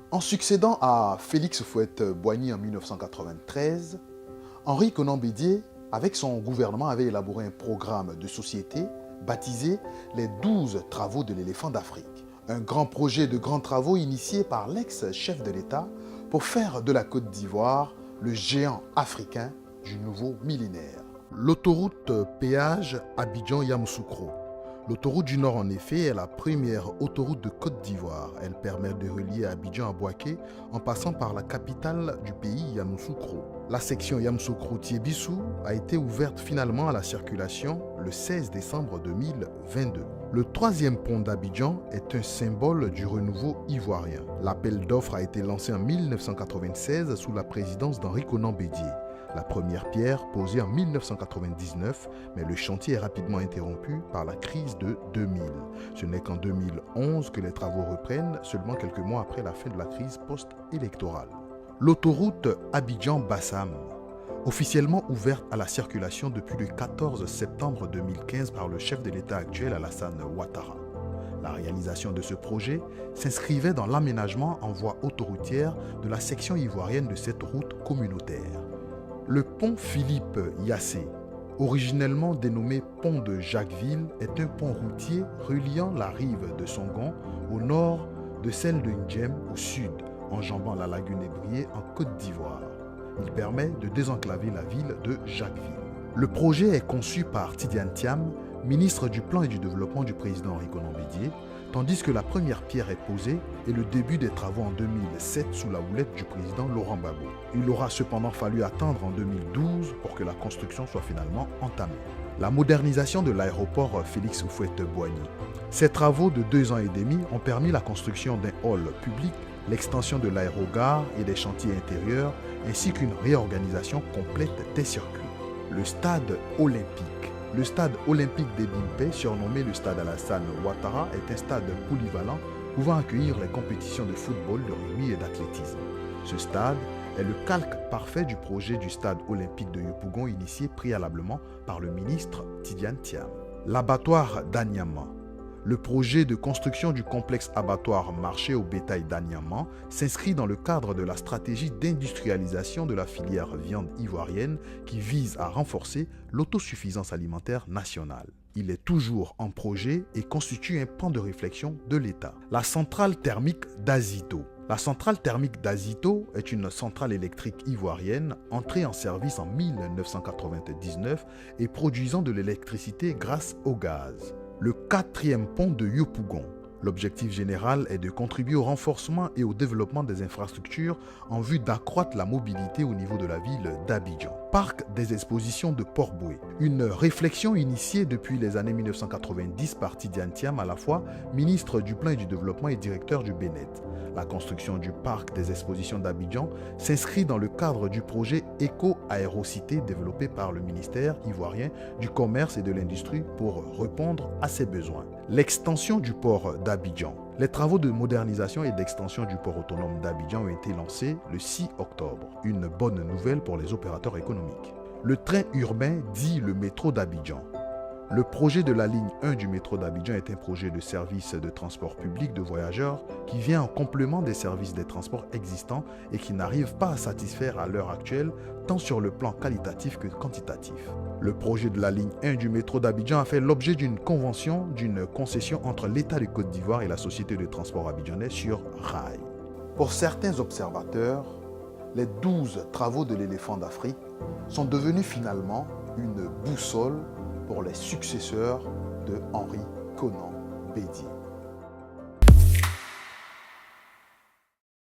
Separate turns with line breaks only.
En succédant à Félix Houphouët-Boigny en 1993, Henri Konan Bédié, avec son gouvernement, avait élaboré un programme de société baptisé les 12 travaux de l'éléphant d'Afrique. Un grand projet de grands travaux initié par l'ex-chef de l'État pour faire de la Côte d'Ivoire le géant africain du nouveau millénaire. L'autoroute péage Abidjan-Yamoussoukro. L'autoroute du Nord, en effet, est la première autoroute de Côte d'Ivoire. Elle permet de relier Abidjan à Bouaké en passant par la capitale du pays, Yamoussoukro. La section Yamoussoukro-Tiébissou a été ouverte finalement à la circulation le 16 décembre 2022. Le troisième pont d'Abidjan est un symbole du renouveau ivoirien. L'appel d'offres a été lancé en 1996 sous la présidence d'Henri Konan Bédié. La première pierre posée en 1999, mais le chantier est rapidement interrompu par la crise de 2000. Ce n'est qu'en 2011 que les travaux reprennent, seulement quelques mois après la fin de la crise post-électorale. L'autoroute Abidjan-Bassam, officiellement ouverte à la circulation depuis le 14 septembre 2015 par le chef de l'État actuel Alassane Ouattara. La réalisation de ce projet s'inscrivait dans l'aménagement en voie autoroutière de la section ivoirienne de cette route communautaire. Le pont Philippe Yassé, originellement dénommé pont de Jacquesville, est un pont routier reliant la rive de Songon au nord de celle de Ndjem au sud, enjambant la lagune Ébrié en Côte d'Ivoire. Il permet de désenclaver la ville de Jacquesville. Le projet est conçu par Tidiane Thiam, ministre du Plan et du Développement du président Henri Konan Bédié, tandis que la première pierre est posée et le début des travaux en 2007 sous la houlette du président Laurent Gbagbo. Il aura cependant fallu attendre en 2012 pour que la construction soit finalement entamée. La modernisation de l'aéroport Félix Houphouët-Boigny. Ces travaux de 2 ans et demi ont permis la construction d'un hall public, l'extension de l'aérogare et des chantiers intérieurs, ainsi qu'une réorganisation complète des circuits. Le stade olympique. Le stade olympique des Bimpé, surnommé le stade Alassane Ouattara, est un stade polyvalent pouvant accueillir les compétitions de football, de rugby et d'athlétisme. Ce stade est le calque parfait du projet du stade olympique de Yopougon initié préalablement par le ministre Tidiane Thiam. L'abattoir d'Anyama. Le projet de construction du complexe abattoir marché au bétail d'Anyama s'inscrit dans le cadre de la stratégie d'industrialisation de la filière viande ivoirienne qui vise à renforcer l'autosuffisance alimentaire nationale. Il est toujours en projet et constitue un pan de réflexion de l'État. La centrale thermique d'Azito. La centrale thermique d'Azito est une centrale électrique ivoirienne entrée en service en 1999 et produisant de l'électricité grâce au gaz. Le quatrième pont de Yopougon. L'objectif général est de contribuer au renforcement et au développement des infrastructures en vue d'accroître la mobilité au niveau de la ville d'Abidjan. Parc des expositions de Port-Boué. Une réflexion initiée depuis les années 1990 par Tidiane Thiam, à la fois ministre du Plan et du Développement et directeur du BNET. La construction du parc des expositions d'Abidjan s'inscrit dans le cadre du projet Éco-Aérocité développé par le ministère ivoirien du Commerce et de l'Industrie pour répondre à ses besoins. L'extension du port d'Abidjan. Les travaux de modernisation et d'extension du port autonome d'Abidjan ont été lancés le 6 octobre. Une bonne nouvelle pour les opérateurs économiques. Le train urbain dit le métro d'Abidjan. Le projet de la ligne 1 du métro d'Abidjan est un projet de service de transport public de voyageurs qui vient en complément des services des transports existants et qui n'arrive pas à satisfaire à l'heure actuelle tant sur le plan qualitatif que quantitatif. Le projet de la ligne 1 du métro d'Abidjan a fait l'objet d'une convention, d'une concession entre l'État de Côte d'Ivoire et la société de transport abidjanais sur rail. Pour certains observateurs, les 12 travaux de l'éléphant d'Afrique sont devenus finalement une boussole pour les successeurs de Henri Konan Bédié.